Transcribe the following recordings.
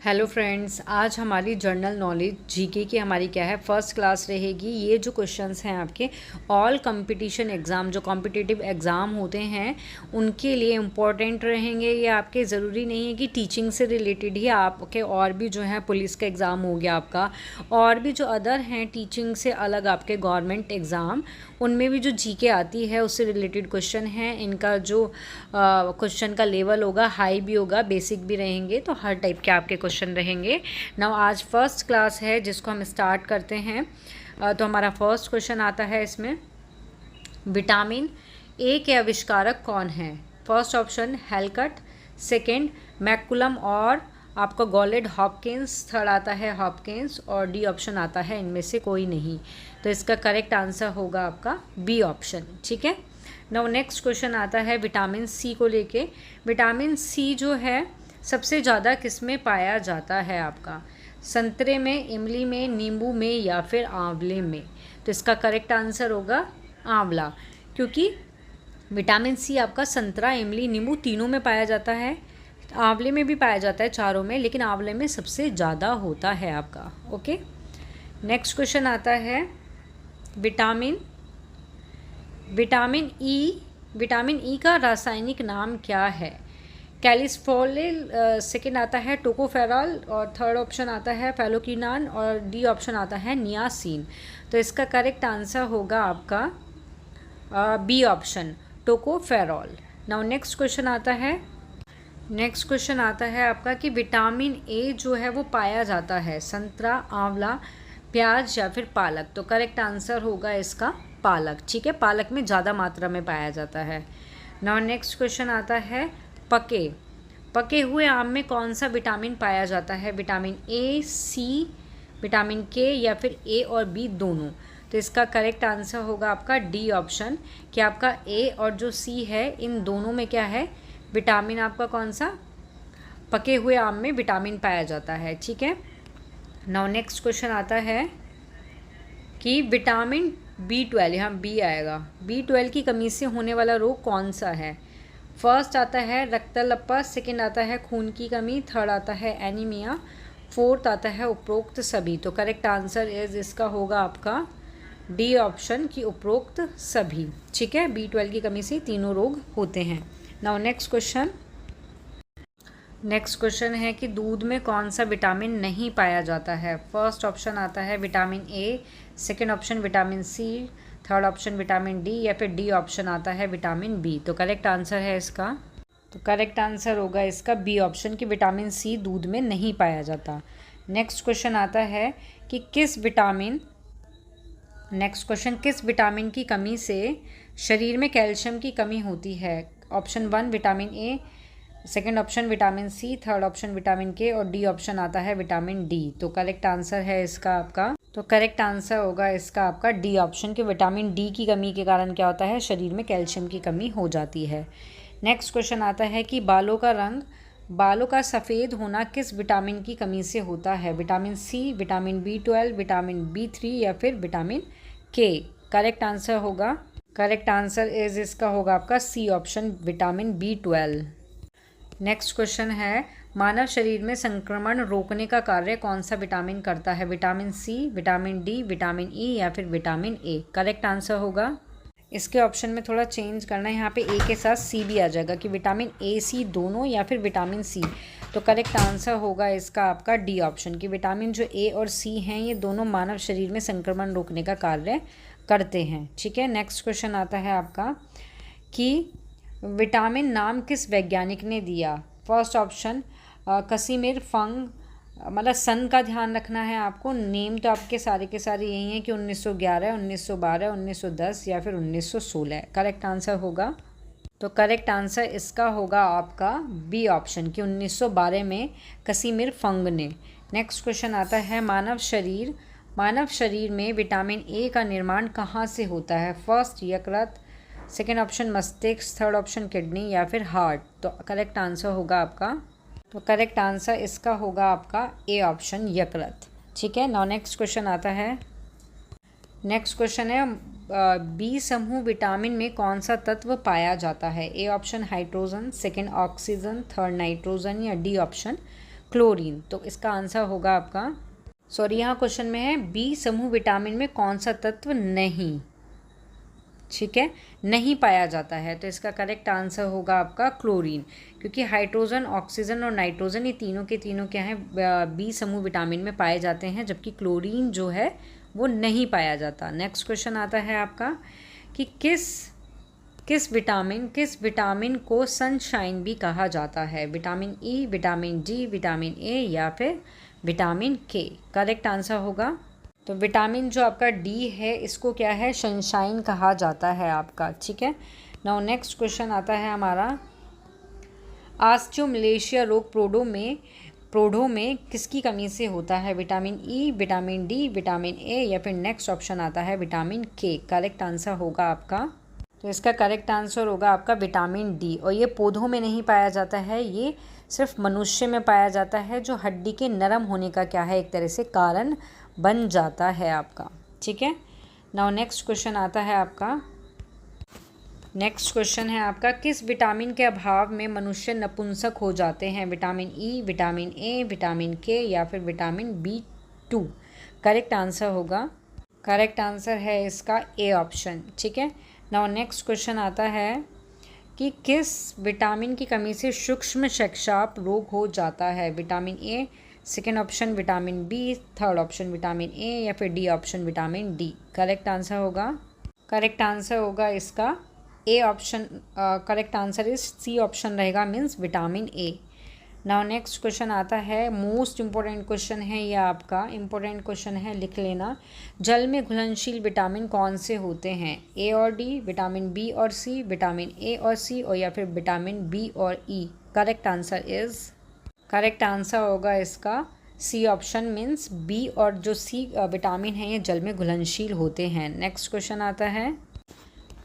Hello friends, आज हमारी general knowledge GK की हमारी क्या है, फर्स्ट क्लास रहेगी। ये जो क्वेश्चंस हैं आपके ऑल कंपटीशन एग्ज़ाम, जो कॉम्पिटिटिव एग्ज़ाम होते हैं उनके लिए इम्पॉर्टेंट रहेंगे। ये आपके ज़रूरी नहीं है कि टीचिंग से रिलेटेड ही, आपके और भी जो है पुलिस का एग्ज़ाम हो गया आपका, और भी जो अदर हैं टीचिंग से अलग आपके गवर्नमेंट एग्ज़ाम, उनमें भी जो जीके आती है उससे रिलेटेड क्वेश्चन हैं। इनका जो क्वेश्चन का लेवल होगा हाई भी होगा, बेसिक भी रहेंगे, तो हर टाइप के आपके क्वेश्चन रहेंगे। नाउ आज फर्स्ट क्लास है जिसको हम स्टार्ट करते हैं। तो हमारा फर्स्ट क्वेश्चन आता है इसमें, विटामिन ए के आविष्कारक कौन है? फर्स्ट ऑप्शन हेलकट, सेकंड मैकुलम और आपका गॉलेड हॉपकिंस, थर्ड आता है हॉपकिंस, और डी ऑप्शन आता है इनमें से कोई नहीं। तो इसका करेक्ट आंसर होगा आपका बी ऑप्शन। ठीक है, नाउ नेक्स्ट क्वेश्चन आता है विटामिन सी को लेके। विटामिन सी जो है सबसे ज़्यादा किस में पाया जाता है आपका? संतरे में, इमली में, नींबू में या फिर आंवले में? तो इसका करेक्ट आंसर होगा आंवला, क्योंकि विटामिन सी आपका संतरा, इमली, नींबू तीनों में पाया जाता है, आंवले में भी पाया जाता है, चारों में, लेकिन आंवले में सबसे ज़्यादा होता है आपका। ओके, नेक्स्ट क्वेश्चन आता है विटामिन ई का रासायनिक नाम क्या है? कैलिसफोलिल, सेकंड आता है टोकोफेरॉल, और थर्ड ऑप्शन आता है फेलोक्विनान, और डी ऑप्शन आता है नियासिन। तो इसका करेक्ट आंसर होगा आपका B option, tocopherol. Now next question आता है आपका कि विटामिन ए जो है वो पाया जाता है संतरा, आंवला, प्याज या फिर पालक? तो करेक्ट आंसर होगा इसका पालक। ठीक है, पालक में ज़्यादा मात्रा में पाया जाता है। नाउ नेक्स्ट क्वेश्चन आता है पके हुए आम में कौन सा विटामिन पाया जाता है? विटामिन ए, सी, विटामिन के या फिर ए और बी दोनों? तो इसका करेक्ट आंसर होगा आपका डी ऑप्शन, कि आपका ए और जो सी है इन दोनों में क्या है, विटामिन आपका कौन सा, पके हुए आम में विटामिन पाया जाता है। ठीक है, नाउ नेक्स्ट क्वेश्चन आता है कि विटामिन B12, यहाँ बी आएगा, B12 की कमी से होने वाला रोग कौन सा है? फर्स्ट आता है रक्तलप्पा, सेकंड आता है खून की कमी, थर्ड आता है एनीमिया, फोर्थ आता है उपरोक्त सभी। तो करेक्ट आंसर इज इसका होगा आपका डी ऑप्शन, की उपरोक्त सभी। ठीक है, B12 की कमी से तीनों रोग होते हैं। नाउ नेक्स्ट क्वेश्चन है कि दूध में कौन सा विटामिन नहीं पाया जाता है? फर्स्ट ऑप्शन आता है vitamin A, second option vitamin C, third option vitamin D या फिर डी ऑप्शन आता है विटामिन बी। तो करेक्ट आंसर है इसका, तो करेक्ट आंसर होगा इसका बी ऑप्शन, की विटामिन सी दूध में नहीं पाया जाता। नेक्स्ट क्वेश्चन आता है कि किस विटामिन की कमी से शरीर में कैल्शियम की कमी होती है? Option 1 vitamin A, second option vitamin C, third option vitamin K, और डी ऑप्शन आता है विटामिन डी। तो करेक्ट आंसर है इसका आपका, तो करेक्ट आंसर होगा इसका आपका डी ऑप्शन, के विटामिन डी की कमी के कारण क्या होता है, शरीर में कैल्शियम की कमी हो जाती है। नेक्स्ट क्वेश्चन आता है कि बालों का सफ़ेद होना किस विटामिन की कमी से होता है? Vitamin C, vitamin B12, vitamin B3 या फिर विटामिन के? करेक्ट आंसर इज इसका होगा आपका C option, vitamin B12। Next question है, मानव शरीर में संक्रमण रोकने का कार्य कौन सा विटामिन करता है? Vitamin C, vitamin D, vitamin E या फिर विटामिन ए? करेक्ट आंसर होगा, इसके ऑप्शन में थोड़ा चेंज करना है, यहाँ पे ए के साथ सी भी आ जाएगा, कि विटामिन ए सी दोनों या फिर विटामिन सी। तो करेक्ट आंसर होगा इसका आपका डी ऑप्शन, कि विटामिन जो ए और सी हैं ये दोनों मानव शरीर में संक्रमण रोकने का कार्य करते हैं। ठीक है, नेक्स्ट क्वेश्चन आता है आपका कि विटामिन नाम किस वैज्ञानिक ने दिया? फर्स्ट ऑप्शन कसिमिर फंग, मतलब सन का ध्यान रखना है आपको, नेम तो आपके सारे के सारे यही हैं कि 1911, 1912, 1910 या फिर 1916। करेक्ट आंसर होगा, तो करेक्ट आंसर इसका होगा आपका बी ऑप्शन, कि 1912 में कसिमिर फंग ने। नेक्स्ट क्वेश्चन आता है मानव शरीर में विटामिन ए का निर्माण कहाँ से होता है? फर्स्ट यकृत, सेकेंड ऑप्शन मस्तिष्क, थर्ड ऑप्शन किडनी या फिर हार्ट? तो करेक्ट आंसर होगा आपका, तो करेक्ट आंसर इसका होगा आपका ए ऑप्शन, यकृत। ठीक है, नाउ नेक्स्ट क्वेश्चन है बी समूह विटामिन में कौन सा तत्व पाया जाता है? A option hydrogen, second oxygen, third nitrogen या डी ऑप्शन क्लोरीन। तो इसका आंसर होगा आपका, सॉरी यहाँ क्वेश्चन में है बी समूह विटामिन में कौन सा तत्व नहीं, ठीक है, नहीं पाया जाता है। तो इसका करेक्ट आंसर होगा आपका क्लोरीन, क्योंकि हाइड्रोजन, ऑक्सीजन और नाइट्रोजन ये तीनों के तीनों क्या हैं, बी समूह विटामिन में पाए जाते हैं, जबकि क्लोरीन जो है वो नहीं पाया जाता। नेक्स्ट क्वेश्चन आता है आपका कि किस विटामिन को सनशाइन भी कहा जाता है, vitamin E, vitamin D, vitamin A या फिर विटामिन के। करेक्ट आंसर होगा, तो विटामिन जो आपका डी है इसको क्या है, सनशाइन कहा जाता है आपका, ठीक है। नाउ नेक्स्ट क्वेश्चन आता है हमारा, ऑस्टियोमलेशिया रोग प्रोढ़ों में किसकी कमी से होता है, vitamin E, vitamin D, vitamin A या फिर नेक्स्ट ऑप्शन आता है विटामिन के। करेक्ट आंसर होगा आपका, तो इसका करेक्ट आंसर होगा आपका विटामिन डी। और ये पौधों में नहीं पाया जाता है, ये सिर्फ मनुष्य में पाया जाता है, जो हड्डी के नरम होने का क्या है, एक तरह से कारण बन जाता है आपका, ठीक है। नाउ नेक्स्ट क्वेश्चन आता है आपका, नेक्स्ट क्वेश्चन है आपका, किस विटामिन के अभाव में मनुष्य नपुंसक हो जाते हैं, vitamin E, vitamin A, vitamin के या फिर विटामिन B2। करेक्ट आंसर होगा, करेक्ट आंसर है इसका ए ऑप्शन, ठीक है। नाउ नेक्स्ट क्वेश्चन आता है कि किस विटामिन की कमी से सूक्ष्म रक्तचाप रोग हो जाता है, vitamin A, second option vitamin B, third option vitamin A या फिर D option vitamin D. Correct answer होगा, करेक्ट आंसर होगा इसका A option, correct answer is C option रहेगा, means vitamin A. Now next question आता है, most important question है, यह आपका इम्पोर्टेंट क्वेश्चन है, लिख लेना। जल में घुलनशील विटामिन कौन से होते हैं, ए और डी, विटामिन बी और सी, विटामिन ए और सी और या फिर विटामिन बी और E. Correct answer is, correct answer होगा इसका सी ऑप्शन, मीन्स बी और जो सी विटामिन है ये जल में घुलनशील होते हैं। नेक्स्ट क्वेश्चन आता है,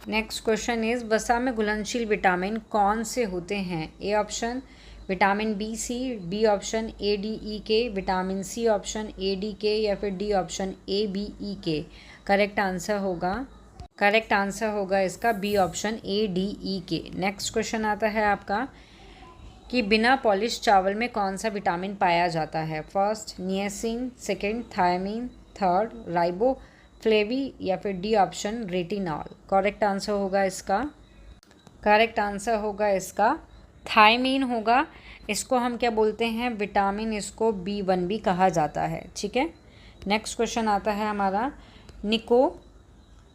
नेक्स्ट क्वेश्चन इज, वसा में घुलनशील विटामिन कौन से होते हैं, A option vitamin B C, B option A D E K, vitamin C option A D K या फिर D option A B E K. Correct answer होगा, करेक्ट आंसर होगा इसका B option A D E K. Next question आता है आपका कि बिना पॉलिश चावल में कौन सा विटामिन पाया जाता है, first niacin, second thiamine, third riboflavin या फिर D option retinol. Correct answer होगा इसका, करेक्ट आंसर होगा इसका थायमीन होगा। इसको हम क्या बोलते हैं, विटामिन, इसको B1 भी कहा जाता है, ठीक है। नेक्स्ट क्वेश्चन आता है हमारा,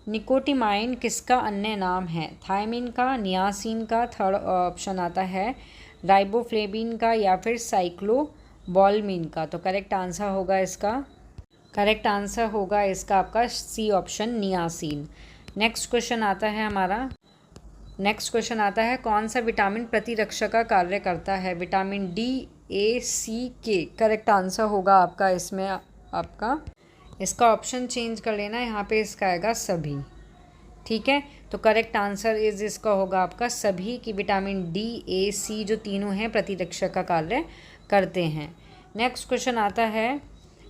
निकोटिमाइन किसका अन्य नाम है, थायमीन का, नियासिन का, थर्ड ऑप्शन आता है राइबोफ्लेविन का या फिर साइक्लोबॉलमिन का। तो करेक्ट आंसर होगा इसका, करेक्ट आंसर होगा इसका आपका C option niacin. Next question आता है हमारा, नेक्स्ट क्वेश्चन आता है, कौन सा विटामिन प्रतिरक्षा का कार्य करता है, विटामिन डी, ए, सी, के। करेक्ट आंसर होगा आपका इसमें आपका, इसका ऑप्शन चेंज कर लेना, यहाँ पे इसका आएगा सभी, ठीक है। तो करेक्ट आंसर इज इसका होगा आपका सभी, कि विटामिन डी, ए, सी जो तीनों हैं प्रतिरक्षा का कार्य करते हैं। नेक्स्ट क्वेश्चन आता है,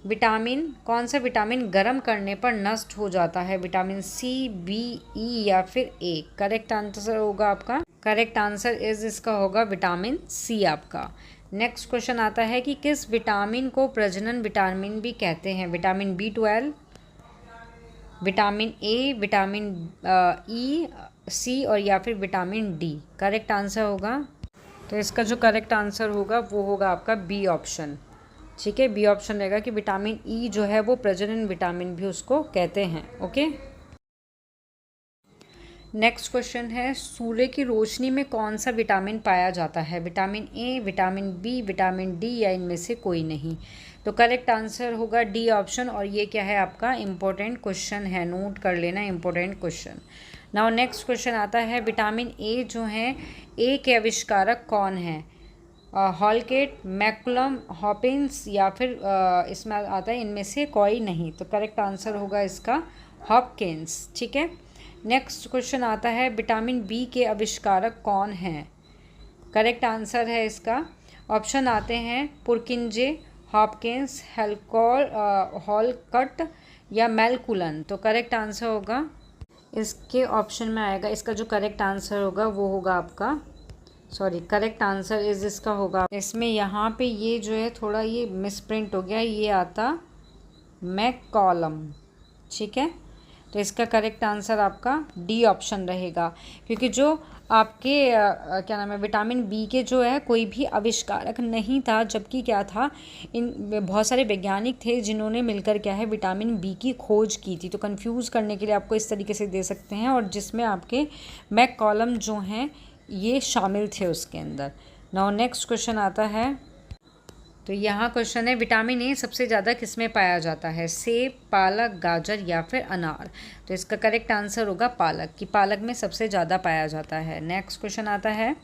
विटामिन, कौन सा विटामिन गर्म करने पर नष्ट हो जाता है, विटामिन सी, बी, ई या फिर ए। करेक्ट आंसर होगा आपका, करेक्ट आंसर इज इसका होगा विटामिन सी आपका। नेक्स्ट क्वेश्चन आता है कि किस विटामिन को प्रजनन विटामिन भी कहते हैं, vitamin B12, vitamin A, vitamin E, C और या फिर विटामिन डी। करेक्ट आंसर होगा, तो इसका जो करेक्ट आंसर होगा वो होगा आपका बी ऑप्शन, ठीक है। बी ऑप्शन रहेगा कि विटामिन ई जो है वो प्रजनन विटामिन भी उसको कहते हैं, ओके। नेक्स्ट क्वेश्चन है, सूर्य की रोशनी में कौन सा विटामिन पाया जाता है, vitamin A, vitamin B, vitamin D या इनमें से कोई नहीं। तो करेक्ट आंसर होगा डी ऑप्शन, और ये क्या है आपका इम्पोर्टेंट क्वेश्चन है, नोट कर लेना important question. Now next question आता है, विटामिन ए जो है, ए के आविष्कारक कौन है, हॉलकेट, मैकुलम, हॉपिंस या फिर इसमें आता है इनमें से कोई नहीं। तो करेक्ट आंसर होगा इसका हॉपकिंस, ठीक है। नेक्स्ट क्वेश्चन आता है, विटामिन बी के आविष्कारक कौन हैं, करेक्ट आंसर है इसका, ऑप्शन आते हैं पुरकिंजे, हॉपकिंस, हॉलकट या मैकुलन। तो करेक्ट आंसर होगा इसके ऑप्शन में आएगा, इसका जो करेक्ट आंसर होगा वो होगा आपका सॉरी, करेक्ट आंसर इज इसका होगा, इसमें यहाँ पे ये जो है थोड़ा ये मिसप्रिंट हो गया, ये आता मैककॉलम, ठीक है। तो इसका करेक्ट आंसर आपका डी ऑप्शन रहेगा, क्योंकि जो आपके क्या नाम है विटामिन बी के जो है कोई भी आविष्कारक नहीं था, जबकि क्या था, इन बहुत सारे वैज्ञानिक थे जिन्होंने मिलकर क्या है विटामिन बी की खोज की थी। तो कंफ्यूज करने के लिए आपको इस तरीके से दे सकते हैं, और जिसमें आपके मैककॉलम जो हैं ये शामिल थे उसके अंदर। नाउ नेक्स्ट क्वेश्चन आता है, तो यहाँ क्वेश्चन है विटामिन ए सबसे ज़्यादा किस में पाया जाता है, सेब, पालक, गाजर या फिर अनार। तो इसका करेक्ट आंसर होगा पालक, कि पालक में सबसे ज़्यादा पाया जाता है। नेक्स्ट क्वेश्चन आता है,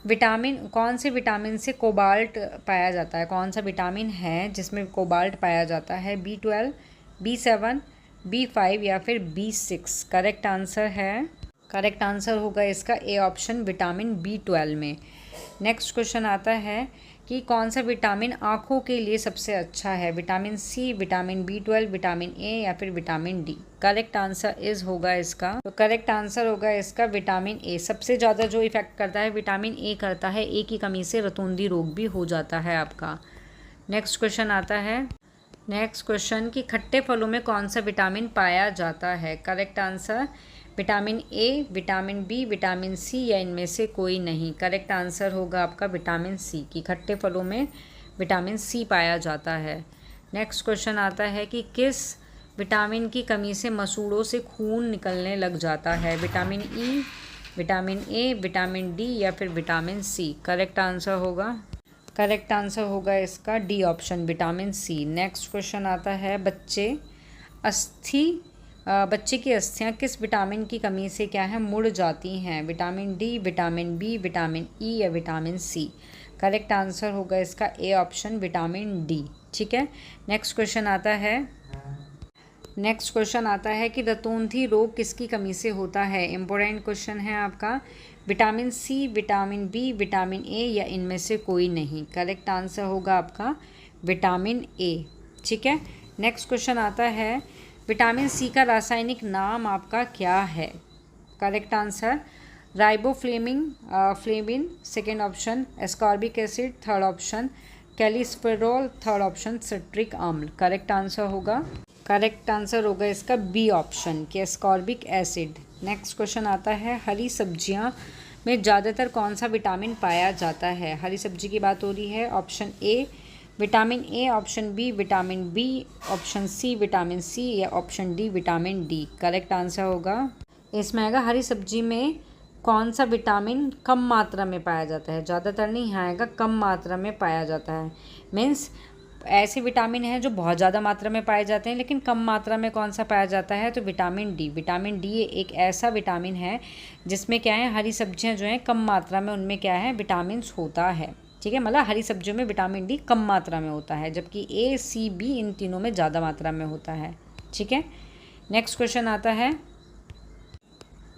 विटामिन कौन से विटामिन से कोबाल्ट पाया जाता है, कौन सा विटामिन है जिसमें कोबाल्ट पाया जाता है, B12, B7, B5 या फिर B6। करेक्ट आंसर है, करेक्ट आंसर होगा इसका ए ऑप्शन विटामिन B12 में। नेक्स्ट क्वेश्चन आता है कि कौन सा विटामिन आँखों के लिए सबसे अच्छा है, vitamin C, vitamin B12, vitamin A या फिर vitamin D. Correct answer is होगा इसका, तो करेक्ट आंसर होगा इसका विटामिन ए। सबसे ज़्यादा जो इफेक्ट करता है विटामिन ए करता है, ए की कमी से रतूंधी रोग भी हो जाता है आपका। नेक्स्ट क्वेश्चन आता है, नेक्स्ट क्वेश्चन कि खट्टे फलों में कौन सा विटामिन पाया जाता है। Correct answer vitamin A, vitamin B, vitamin C या इनमें से कोई नहीं। करेक्ट आंसर होगा आपका विटामिन सी, कि खट्टे फलों में विटामिन सी पाया जाता है। नेक्स्ट क्वेश्चन आता है कि किस विटामिन की कमी से मसूड़ों से खून निकलने लग जाता है, vitamin E, vitamin A, vitamin D या फिर विटामिन सी। करेक्ट आंसर होगा, करेक्ट आंसर होगा इसका D option vitamin C. Next question आता है, बच्चे की अस्थियां किस विटामिन की कमी से क्या है मुड़ जाती हैं, vitamin D, vitamin B, vitamin E या विटामिन सी। करेक्ट आंसर होगा इसका ए ऑप्शन विटामिन डी, ठीक है। नेक्स्ट क्वेश्चन आता है, नेक्स्ट क्वेश्चन आता है कि रतौंधी रोग किसकी कमी से होता है। इम्पोर्टेंट क्वेश्चन है आपका, vitamin C, vitamin B, vitamin A या इनमें से कोई नहीं। करेक्ट आंसर होगा आपका विटामिन ए, ठीक है। नेक्स्ट क्वेश्चन आता है, विटामिन सी का रासायनिक नाम आपका क्या है। Correct answer riboflavin, second option ascorbic acid, third option calciferol, third option citric अम्ल। करेक्ट आंसर होगा, करेक्ट आंसर होगा इसका बी ऑप्शन कि एस्कॉर्बिक एसिड। नेक्स्ट क्वेश्चन आता है, हरी सब्जियां में ज़्यादातर कौन सा विटामिन पाया जाता है। हरी सब्जी की बात हो रही है। Option A vitamin A, option B vitamin B, option C vitamin C या option D vitamin D. Correct answer होगा इसमें आएगा हरी सब्जी में कौन सा विटामिन कम मात्रा में पाया जाता है, ज़्यादातर नहीं आएगा, कम मात्रा में पाया जाता है। मीन्स ऐसे विटामिन हैं जो बहुत ज़्यादा मात्रा में पाए जाते हैं, लेकिन कम मात्रा में कौन सा पाया जाता है, तो विटामिन डी। विटामिन डी एक ऐसा विटामिन है जिसमें क्या है, हरी सब्जियां जो हैं कम मात्रा में उनमें क्या है विटामिन होता है, ठीक है। मतलब हरी सब्जियों में विटामिन डी कम मात्रा में होता है, जबकि ए, सी, बी इन तीनों में ज़्यादा मात्रा में होता है, ठीक है। नेक्स्ट क्वेश्चन आता है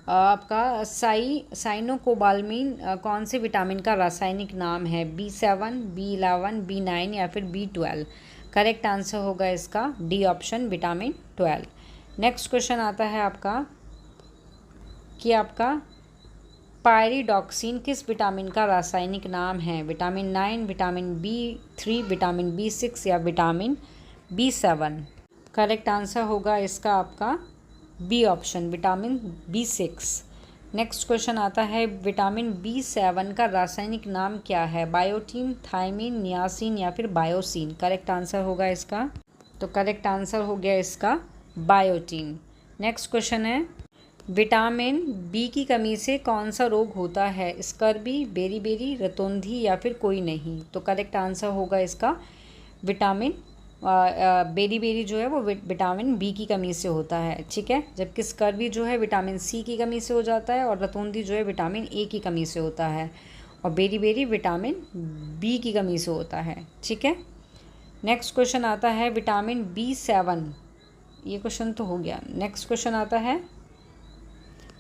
आपका साइनोकोबाल्मीन कौन से विटामिन का रासायनिक नाम है, B7, B11, B9 या फिर B12। करेक्ट आंसर होगा इसका D option vitamin 12। Next question आता है आपका कि आपका पायरिडॉक्सिन किस विटामिन का रासायनिक नाम है, vitamin 9, vitamin B3, vitamin B6 या विटामिन B7। करेक्ट आंसर होगा इसका आपका B option vitamin B6। Next question आता है, विटामिन B7 का रासायनिक नाम क्या है, बायोटीन, थायमीन, नियासिन या फिर बायोसिन। करेक्ट आंसर होगा इसका, तो करेक्ट आंसर हो गया इसका बायोटीन। नेक्स्ट क्वेश्चन है, विटामिन बी की कमी से कौन सा रोग होता है, स्कर्वी, बेरीबेरी, रतौंधी या फिर कोई नहीं। तो करेक्ट आंसर होगा इसका विटामिन बेरी जो है वो विटामिन बी की कमी से होता है, ठीक है। जबकि स्कर्वी जो है विटामिन सी की कमी से हो जाता है, और रतौंधी जो है विटामिन ए की कमी से होता है, और बेरी विटामिन बी की कमी से होता है, ठीक है। नेक्स्ट क्वेश्चन आता है, विटामिन B7, ये क्वेश्चन तो हो गया। नेक्स्ट क्वेश्चन आता है,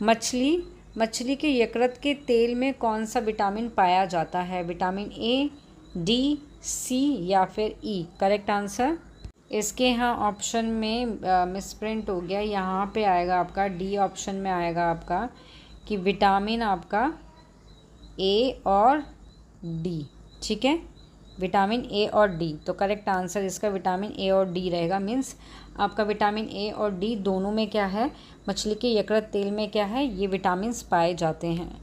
मछली के यकृत के तेल में कौन सा विटामिन पाया जाता है, विटामिन ए, डी, सी या फिर ई। करेक्ट आंसर इसके यहाँ ऑप्शन में मिसप्रिंट हो गया, यहाँ पे आएगा आपका डी ऑप्शन में आएगा आपका कि विटामिन आपका ए और डी, ठीक है, विटामिन ए और डी। तो करेक्ट आंसर इसका विटामिन ए और डी रहेगा। मीन्स आपका विटामिन ए और डी दोनों में क्या है, मछली के यकृत तेल में क्या है, ये विटामिन्स पाए जाते हैं।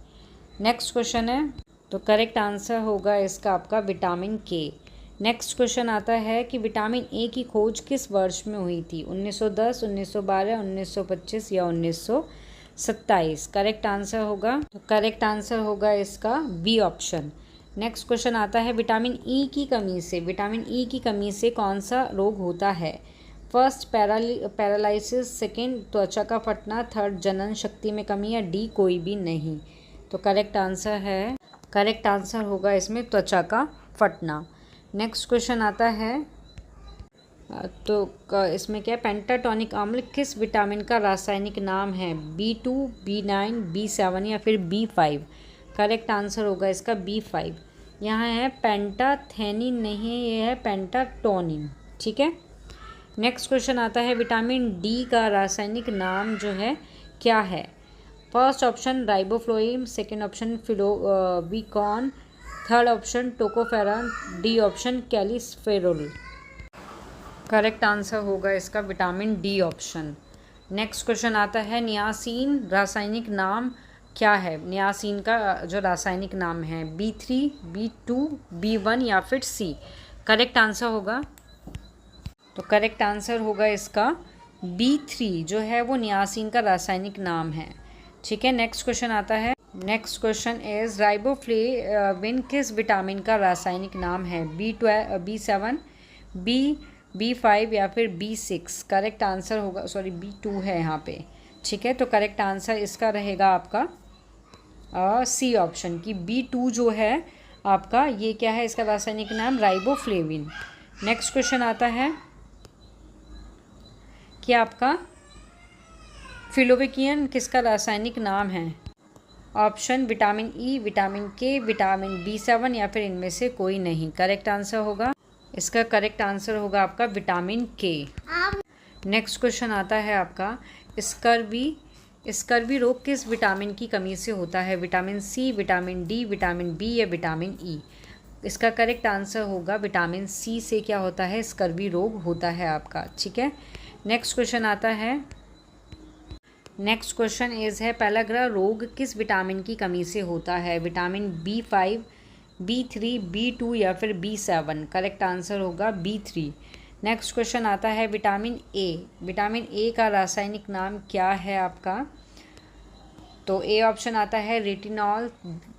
नेक्स्ट क्वेश्चन है, तो करेक्ट आंसर होगा इसका आपका विटामिन के। नेक्स्ट क्वेश्चन आता है कि विटामिन ए की खोज किस वर्ष में हुई थी, 1910, 1912, 1925 या 1927। करेक्ट आंसर होगा, तो करेक्ट आंसर होगा इसका बी ऑप्शन। नेक्स्ट क्वेश्चन आता है विटामिन ई की कमी से, विटामिन ई की कमी से कौन सा रोग होता है। फर्स्ट पैरालिसिस, सेकेंड त्वचा का फटना, थर्ड जनन शक्ति में कमी या डी कोई भी नहीं। तो करेक्ट आंसर है, करेक्ट आंसर होगा इसमें त्वचा का फटना। नेक्स्ट क्वेश्चन आता है, तो इसमें क्या है, पेंटाटोनिक अम्ल किस विटामिन का रासायनिक नाम है, B2, B9, B7 या फिर B5। करेक्ट आंसर होगा इसका B5। यहाँ है पेंटाथेनिन नहीं है, ये है पेंटाटोनिन, ठीक है। नेक्स्ट क्वेश्चन आता है विटामिन डी का रासायनिक नाम जो है क्या है। First option riboflavin, second option phylloquinone, third option tocopherol, D option calciferol. Correct answer होगा इसका vitamin D option. Next question आता है नियासिन रासायनिक नाम क्या है। नियासिन का जो रासायनिक नाम है B3, B2, B1 या फिर C। करेक्ट आंसर होगा, तो करेक्ट आंसर होगा इसका B3 जो है वो नियासिन का रासायनिक नाम है, ठीक है। नेक्स्ट क्वेश्चन आता है, नेक्स्ट क्वेश्चन इज राइबोफ्लेविन किस विटामिन का रासायनिक नाम है, B12, B7, B5 या फिर B6। करेक्ट आंसर होगा, सॉरी B2 है यहाँ पे, ठीक है। तो करेक्ट आंसर इसका रहेगा आपका C ऑप्शन की B2 जो है आपका, ये क्या है इसका रासायनिक नाम राइबोफ्लेविन। नेक्स्ट क्वेश्चन आता है कि आपका फिलोविकियन किसका रासायनिक नाम है। ऑप्शन विटामिन ई, विटामिन के, विटामिन B7 या फिर इनमें से कोई नहीं। करेक्ट आंसर होगा इसका, करेक्ट आंसर होगा आपका विटामिन के। नेक्स्ट क्वेश्चन आता है आपका स्कर्वी रोग किस विटामिन की कमी से होता है, vitamin C, vitamin D, vitamin B या विटामिन ई। इसका करेक्ट आंसर होगा विटामिन सी से क्या होता है, स्कर्वी रोग होता है आपका, ठीक है। नेक्स्ट क्वेश्चन आता है, नेक्स्ट क्वेश्चन इज है पेलाग्रा रोग किस विटामिन की कमी से होता है, विटामिन B5, B3, B2 या फिर B7। करेक्ट आंसर होगा B3। नेक्स्ट क्वेश्चन आता है विटामिन ए, विटामिन ए का रासायनिक नाम क्या है आपका। तो ए ऑप्शन आता है रेटिनॉल,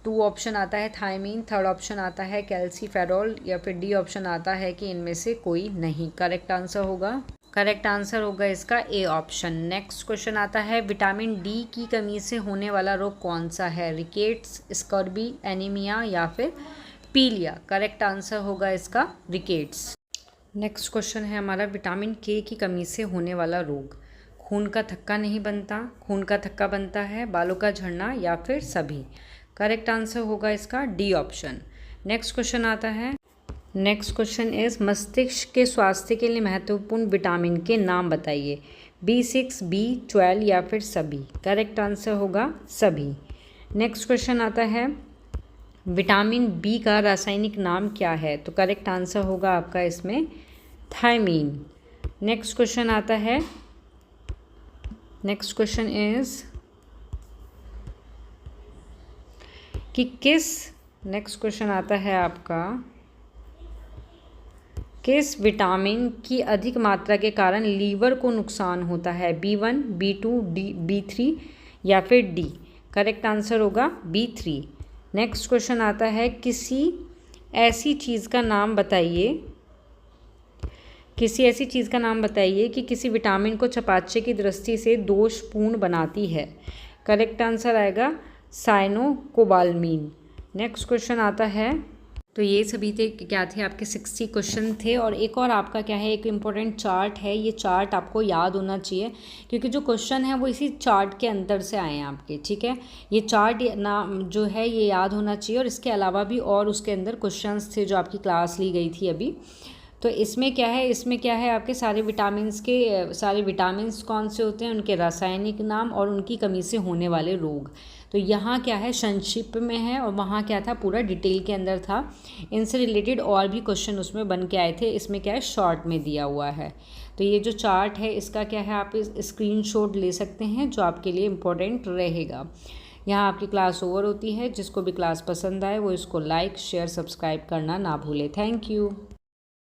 2 ऑप्शन आता है थायमीन, थर्ड ऑप्शन आता है कैल्सीफेरॉल या फिर डी ऑप्शन आता है कि इनमें से कोई नहीं। करेक्ट आंसर होगा, करेक्ट आंसर होगा इसका ए ऑप्शन। नेक्स्ट क्वेश्चन आता है विटामिन डी की कमी से होने वाला रोग कौन सा है, रिकेट्स, स्कर्वी, एनीमिया या फिर पीलिया। करेक्ट आंसर होगा इसका रिकेट्स। नेक्स्ट क्वेश्चन है हमारा विटामिन के की कमी से होने वाला रोग, खून का थक्का नहीं बनता, खून का थक्का बनता है, बालों का झड़ना या फिर सभी। करेक्ट आंसर होगा इसका डी ऑप्शन। नेक्स्ट क्वेश्चन आता है, नेक्स्ट क्वेश्चन इज मस्तिष्क के स्वास्थ्य के लिए महत्वपूर्ण विटामिन के नाम बताइए, B6, B12 या फिर सभी। करेक्ट आंसर होगा सभी। नेक्स्ट क्वेश्चन आता है विटामिन बी का रासायनिक नाम क्या है। तो करेक्ट आंसर होगा आपका इसमें थायमीन। नेक्स्ट क्वेश्चन आता है, नेक्स्ट क्वेश्चन इज कि नेक्स्ट क्वेश्चन आता है आपका किस विटामिन की अधिक मात्रा के कारण लीवर को नुकसान होता है, B1, B2, B3 या फिर डी। करेक्ट आंसर होगा B3। नेक्स्ट क्वेश्चन आता है किसी ऐसी चीज़ का नाम बताइए, किसी ऐसी चीज़ का नाम बताइए कि किसी विटामिन को चयापचय की दृष्टि से दोषपूर्ण बनाती है। करेक्ट आंसर आएगा साइनोकोबालमीन। नेक्स्ट क्वेश्चन आता है, तो ये सभी थे क्या थे आपके 60 क्वेश्चन थे। और एक और आपका क्या है, एक इम्पोर्टेंट चार्ट है, ये चार्ट आपको याद होना चाहिए क्योंकि जो क्वेश्चन है वो इसी चार्ट के अंदर से आए हैं आपके, ठीक है। ये चार्ट नाम जो है ये याद होना चाहिए। और इसके अलावा भी और उसके अंदर क्वेश्चंस थे जो आपकी क्लास ली गई थी अभी। तो इसमें क्या है, इसमें क्या है आपके सारे विटामिन्स कौन से होते हैं, उनके रासायनिक नाम और उनकी कमी से होने वाले रोग। तो यहाँ क्या है संक्षिप्त में है और वहाँ क्या था पूरा डिटेल के अंदर था। इनसे रिलेटेड और भी क्वेश्चन उसमें बन के आए थे, इसमें क्या है शॉर्ट में दिया हुआ है। तो ये जो चार्ट है इसका क्या है आप इस स्क्रीनशॉट ले सकते हैं जो आपके लिए इम्पोर्टेंट रहेगा। यहाँ आपकी क्लास ओवर होती है। जिसको भी क्लास पसंद आए वो इसको लाइक शेयर सब्सक्राइब करना ना भूले। Thank you.